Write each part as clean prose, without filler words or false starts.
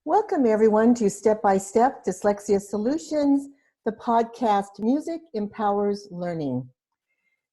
Welcome everyone to Step by Step Dyslexia Solutions, the podcast Music Empowers Learning.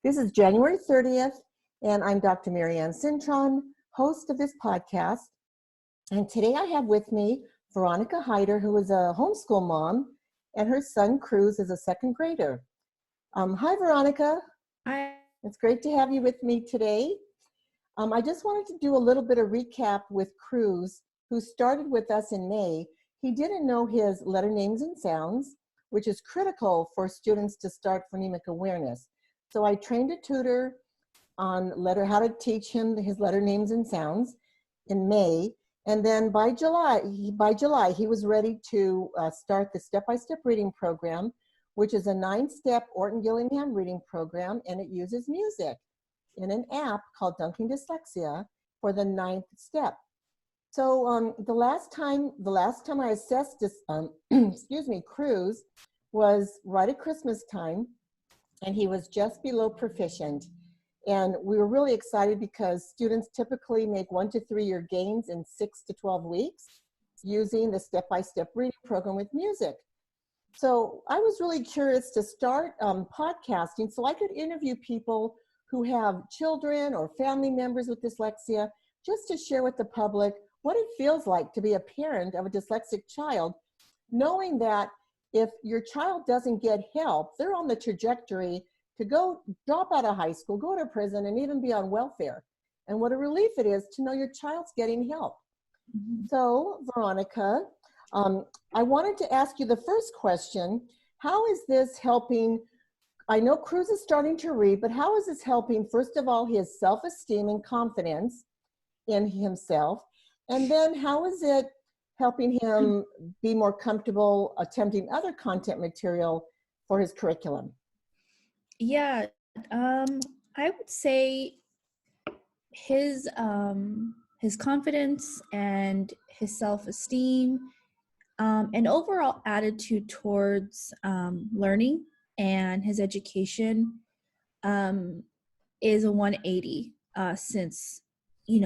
This is January 30th, and I'm Dr. Marianne Cintron, host of this podcast. And today I have with me Veronica Hyder, who is a homeschool mom, and her son Cruz is a second grader. Hi, Veronica. Hi. It's great to have you with me today. I just wanted to do a little bit of recap with Cruz, who started with us in May. He didn't know his letter names and sounds, which is critical for students to start phonemic awareness. So I trained a tutor on how to teach him his letter names and sounds in May. And then by July, he was ready to start the step-by-step reading program, which is a 9-step Ortongillingham reading program, and it uses music in an app called Dunking Dyslexia for the 9th step. So the last time I assessed this, Cruz was right at Christmas time, and he was just below proficient. And we were really excited because students typically make 1 to 3 year gains in 6 to 12 weeks using the step-by-step reading program with music. So I was really curious to start podcasting so I could interview people who have children or family members with dyslexia, just to share with the public what it feels like to be a parent of a dyslexic child, knowing that if your child doesn't get help, they're on the trajectory to go drop out of high school, go to prison, and even be on welfare. And what a relief it is to know your child's getting help. Mm-hmm. So, Veronica, I wanted to ask you the first question. How is this helping? I know Cruz is starting to read, but how is this helping, first of all, his self-esteem and confidence in himself? And then how is it helping him be more comfortable attempting other content material for his curriculum? Yeah, I would say his confidence and his self-esteem and overall attitude towards learning and his education is a 180 since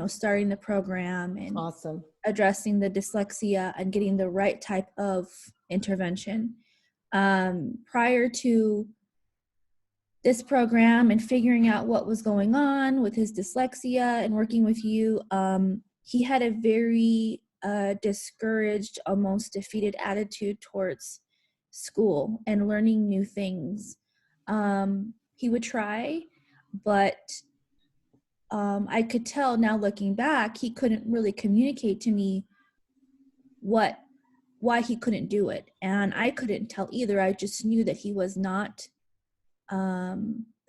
starting the program and awesome. Addressing the dyslexia and getting the right type of intervention. Prior to this program and figuring out what was going on with his dyslexia and working with you, he had a very discouraged, almost defeated attitude towards school and learning new things. He would try, but I could tell now looking back, he couldn't really communicate to me why he couldn't do it. And I couldn't tell either. I just knew that he was not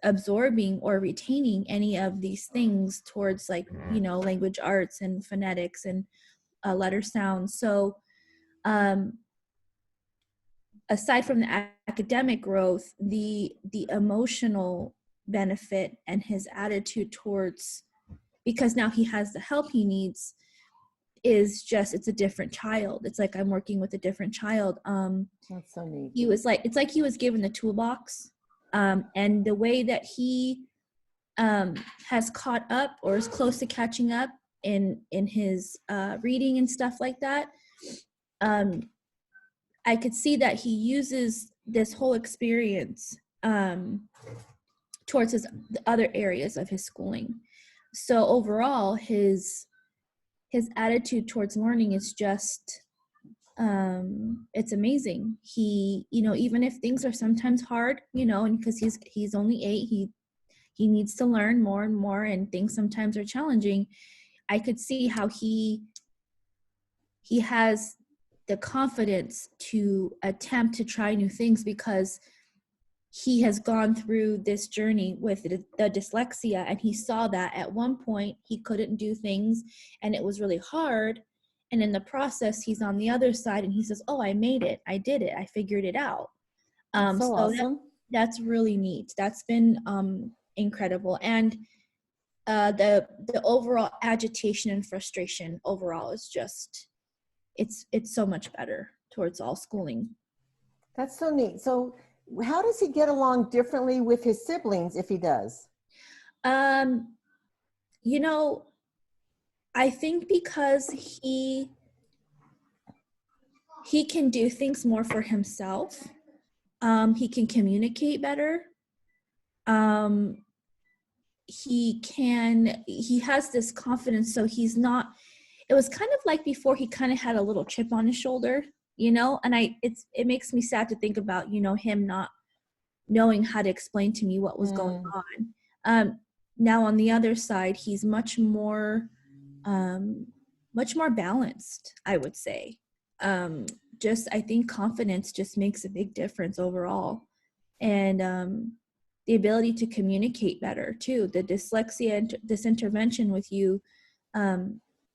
absorbing or retaining any of these things towards language arts and phonetics and letter sounds. So aside from the academic growth, the emotional benefit and his attitude towards, because now he has the help he needs, is just, it's a different child. It's like I'm working with a different child. That's so neat. It's like he was given the toolbox, and the way that he has caught up or is close to catching up in his reading and stuff like that. I could see that he uses this whole experience towards the other areas of his schooling. So overall, his attitude towards learning is just, it's amazing. He, even if things are sometimes hard, and because he's only 8, he needs to learn more and more, and things sometimes are challenging. I could see how he has the confidence to attempt to try new things because he has gone through this journey with the dyslexia, and he saw that at one point he couldn't do things and it was really hard. And in the process, he's on the other side and he says, oh, I made it. I did it. I figured it out. So awesome. That's really neat. That's been incredible. And the overall agitation and frustration overall is just, it's so much better towards all schooling. That's so neat. So how does he get along differently with his siblings if he does? I think because he can do things more for himself. He can communicate better. Um, he has this confidence, so he's not, it was kind of like before he kind of had a little chip on his shoulder, and it makes me sad to think about, him not knowing how to explain to me what was going on. Now on the other side, he's much more balanced, I would say. Just, I think confidence just makes a big difference overall. And the ability to communicate better too. The dyslexia and this intervention with you,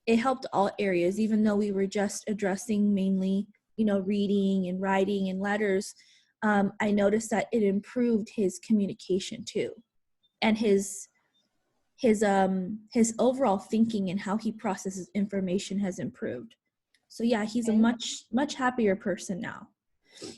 it helped all areas, even though we were just addressing mainly, reading and writing and letters. I noticed that it improved his communication too, and his overall thinking and how he processes information has improved. So yeah, he's a much happier person now.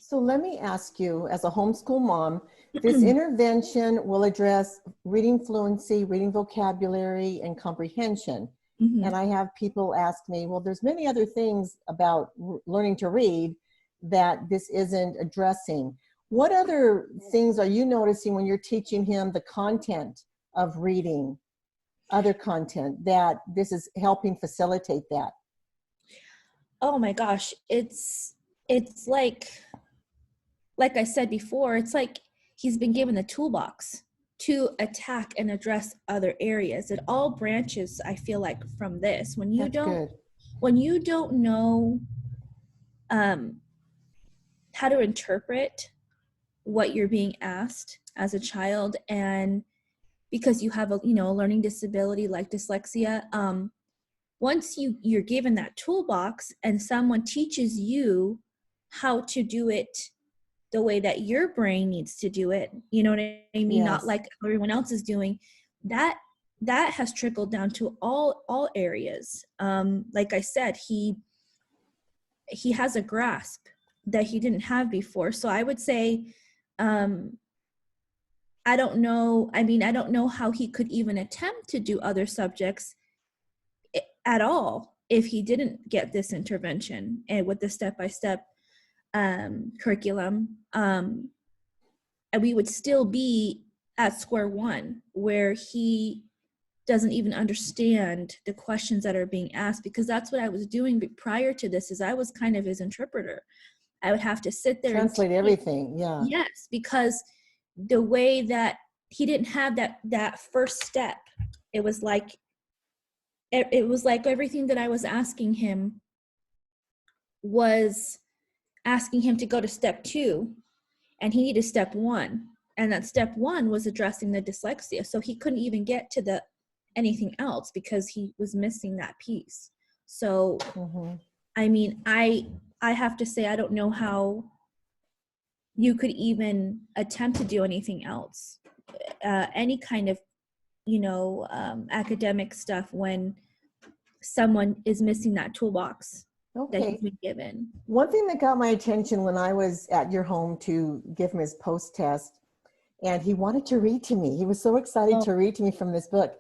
So let me ask you, as a homeschool mom, this intervention will address reading fluency, reading vocabulary, and comprehension. Mm-hmm. And I have people ask me, well, there's many other things about learning to read that this isn't addressing. What other things are you noticing when you're teaching him the content of reading, other content, that this is helping facilitate that? Oh my gosh, it's like I said before, it's like he's been given the toolbox to attack and address other areas. It all branches, I feel like, from this. When you don't know how to interpret what you're being asked as a child, and because you have a learning disability like dyslexia, once you're given that toolbox and someone teaches you how to do it the way that your brain needs to do it, you know what I mean? Yes. Not like everyone else is doing, that has trickled down to all areas. Like I said, he has a grasp that he didn't have before. So I would say, I don't know how he could even attempt to do other subjects at all if he didn't get this intervention and with the step-by-step curriculum. And we would still be at square one, where he doesn't even understand the questions that are being asked, because that's what I was doing prior to this, is I was kind of his interpreter. I would have to sit there translate everything. Yeah. Yes, because the way that he didn't have that first step, it was like everything that I was asking him was asking him to go to step 2, and he needed step 1, and that step 1 was addressing the dyslexia. So he couldn't even get to anything else because he was missing that piece. So I mean, I have to say, I don't know how you could even attempt to do anything else, any kind of academic stuff, when someone is missing that toolbox that he's been given. One thing that got my attention when I was at your home to give him his post-test, and he wanted to read to me. He was so excited to read to me from this book.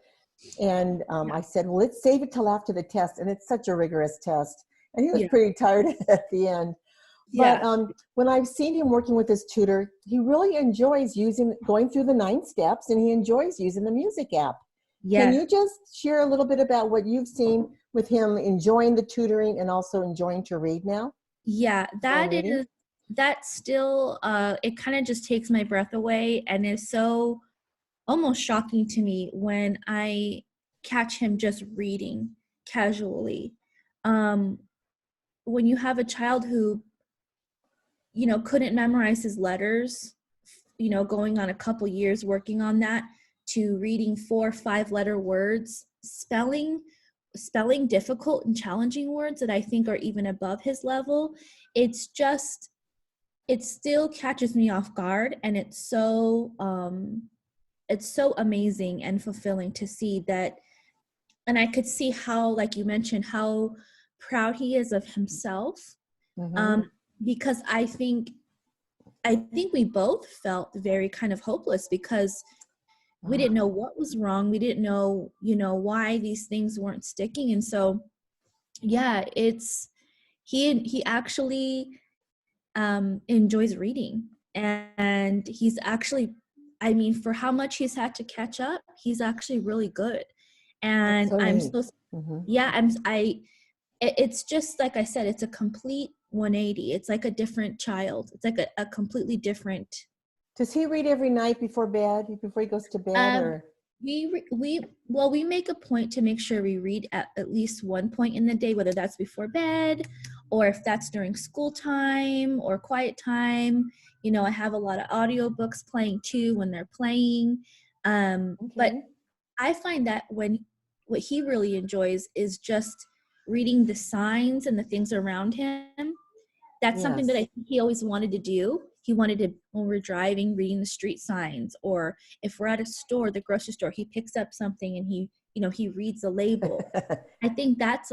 And I said, well, let's save it till after the test. And it's such a rigorous test. And he was pretty tired at the end. But when I've seen him working with his tutor, he really enjoys going through the 9 steps, and he enjoys using the music app. Yes. Can you just share a little bit about what you've seen with him enjoying the tutoring and also enjoying to read now? Yeah, that still, it kind of just takes my breath away, and is so almost shocking to me when I catch him just reading casually. When you have a child who, couldn't memorize his letters, going on a couple years working on that, to reading 4 or 5 letter words, spelling difficult and challenging words that I think are even above his level. It still catches me off guard, and it's so amazing and fulfilling to see that. And I could see how, like you mentioned, how proud he is of himself. Because I think we both felt very kind of hopeless, because we didn't know what was wrong. We didn't know, why these things weren't sticking. And so, yeah, it's he actually enjoys reading, and he's actually, I mean, for how much he's had to catch up, he's actually really good. That's And so I'm neat. so, Hmm. yeah, it's just like I said, it's a complete 180. It's like a different child. It's like a completely different. Does he read every night before bed, before he goes to bed, Um, or? we make a point to make sure we read at least one point in the day, whether that's before bed or if that's during school time or quiet time. You know, I have a lot of audiobooks playing too when they're playing. But Okay. I find that what he really enjoys is just reading the signs and the things around him. That's something that I Yes. think he always wanted to do. He wanted to, when we're driving, reading the street signs, or if we're at a store, the grocery store, he picks up something and he reads the label. I think that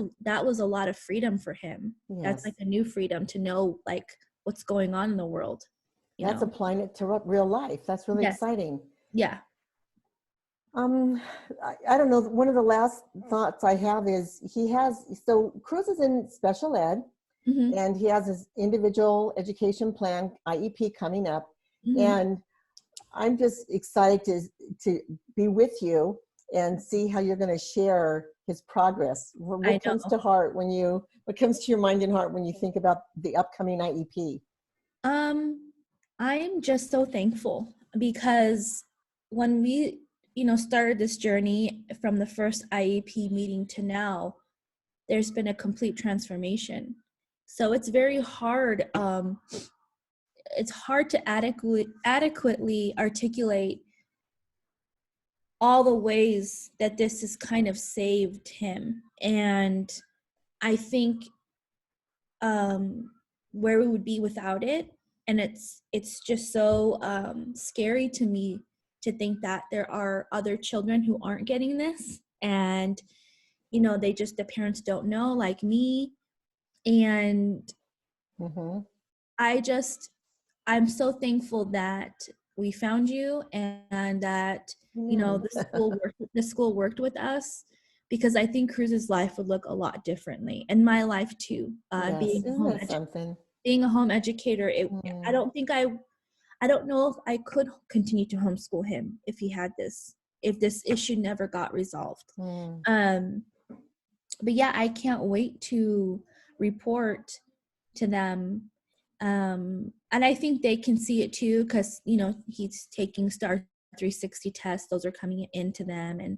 was a lot of freedom for him. That's like Yes. a new freedom to know like what's going on in the world, you That's know? applying it to real life. That's really Yes. exciting. Yeah. Um, I don't know. One of the last thoughts I have is so Cruz is in special ed, Mm-hmm. and he has his individual education plan, IEP, coming up. Mm-hmm. And I'm just excited to be with you and see how you're going to share his progress. I What comes know. to heart what comes to your mind and heart when you think about the upcoming IEP? I'm just so thankful because when we, started this journey from the first IEP meeting to now, there's been a complete transformation. So it's very hard. It's hard to adequately articulate all the ways that this has kind of saved him. And I think where we would be without it. And it's just so scary to me to think that there are other children who aren't getting this, and the parents don't know, like me. And Mm-hmm. I'm so thankful that we found you, and that Yeah. the school worked with us, because I think Cruz's life would look a lot differently, and my life too. Yes. Isn't that something? Being a home educator, I Mm. don't think I don't know if I could continue to homeschool him if this issue never got resolved. Mm. Um, but yeah, I can't wait to report to them. And I think they can see it too, because he's taking STAR 360 tests. Those are coming into them. And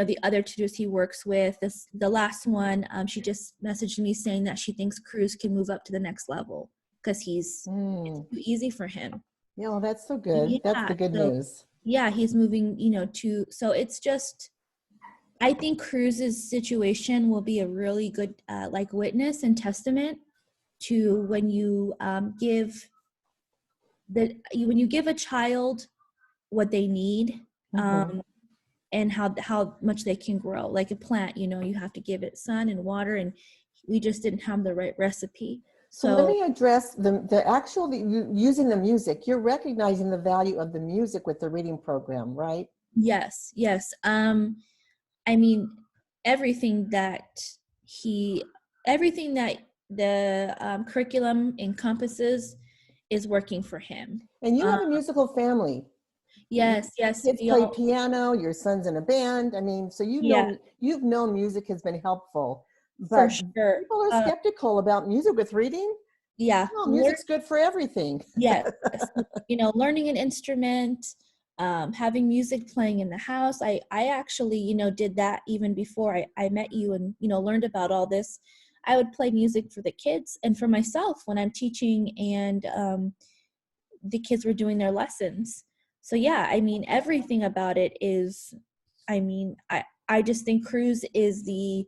the other tutors he works with, the last one, she just messaged me saying that she thinks Cruz can move up to the next level because it's Mm. too easy for him. Yeah, well, that's so good. That's Yeah. the good So news. yeah, he's moving, so it's just, I think Cruz's situation will be a really good like witness and testament to when you when you give a child what they need, Mm-hmm. and how much they can grow. Like a plant, you have to give it sun and water, and we just didn't have the right recipe. So let So me address using the music. You're recognizing the value of the music with the reading program, right? yes. I mean, everything that he everything that the curriculum encompasses is working for him. And you um, have a musical family. Your yes, kids we play all, piano, your son's in a band. I mean, so yeah, you've known music has been helpful, for but sure. people are skeptical about music with reading. Yeah, No, music's good for everything. yes, learning an instrument, having music playing in the house. I actually, did that even before I met you, and learned about all this. I would play music for the kids and for myself when I'm teaching, and the kids were doing their lessons. So yeah, I mean, everything about it is, I mean, I just think Cruz is the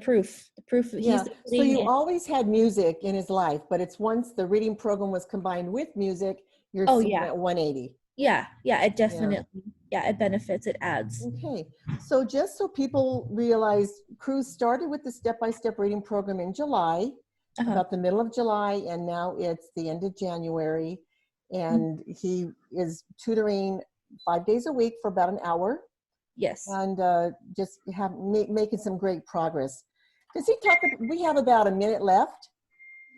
proof. The proof, he's Yeah. the So pudding. you And always had music in his life, but it's once the reading program was combined with music, you're oh seeing yeah, that 180. yeah, it Yeah. definitely, yeah, it benefits, it adds. Okay, so just so people realize, Cruz started with the step-by-step reading program in July, Uh-huh. about the middle of July, and now it's the end of January. Mm. And he is tutoring 5 days a week for about an hour, Yes. and just making some great progress. Does he talk, we have about a minute left.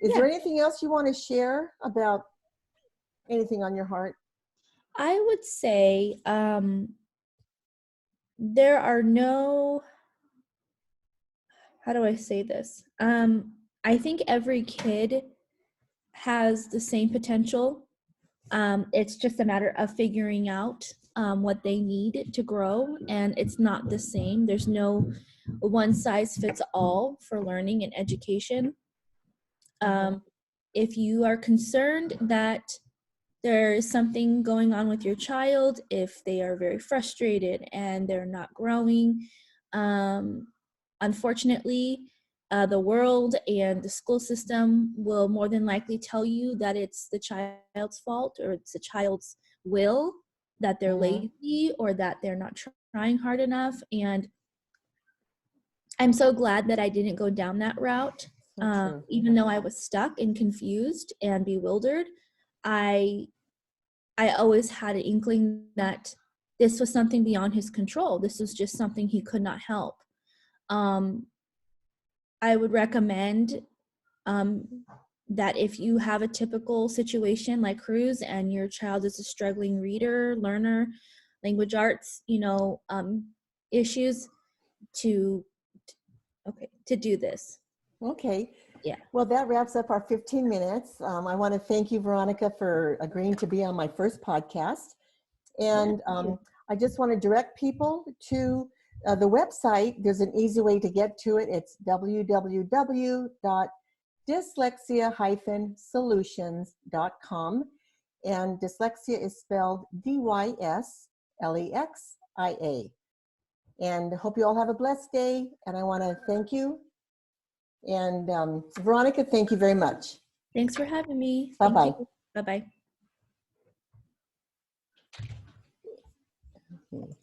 Is Yeah. there anything else you want to share about anything on your heart? I would say there are no, how do I say this? I think every kid has the same potential. It's just a matter of figuring out what they need to grow, and it's not the same. There's no one size fits all for learning and education. If you are concerned that there is something going on with your child, if they are very frustrated and they're not growing, unfortunately, the world and the school system will more than likely tell you that it's the child's fault, or it's the child's will, that they're lazy or that they're not trying hard enough. And I'm so glad that I didn't go down that route. Even though I was stuck and confused and bewildered, I always had an inkling that this was something beyond his control. This was just something he could not help. I would recommend that if you have a typical situation like Cruz and your child is a struggling reader, learner, language arts, issues, to do this. Okay. Yeah. Well, that wraps up our 15 minutes. I want to thank you, Veronica, for agreeing to be on my first podcast. And I just want to direct people to the website. There's an easy way to get to it. It's www.dyslexia-solutions.com. And dyslexia is spelled Dyslexia. And hope you all have a blessed day. And I want to thank you. And Veronica, thank you very much. Thanks for having me. Bye-bye. Bye-bye. Okay.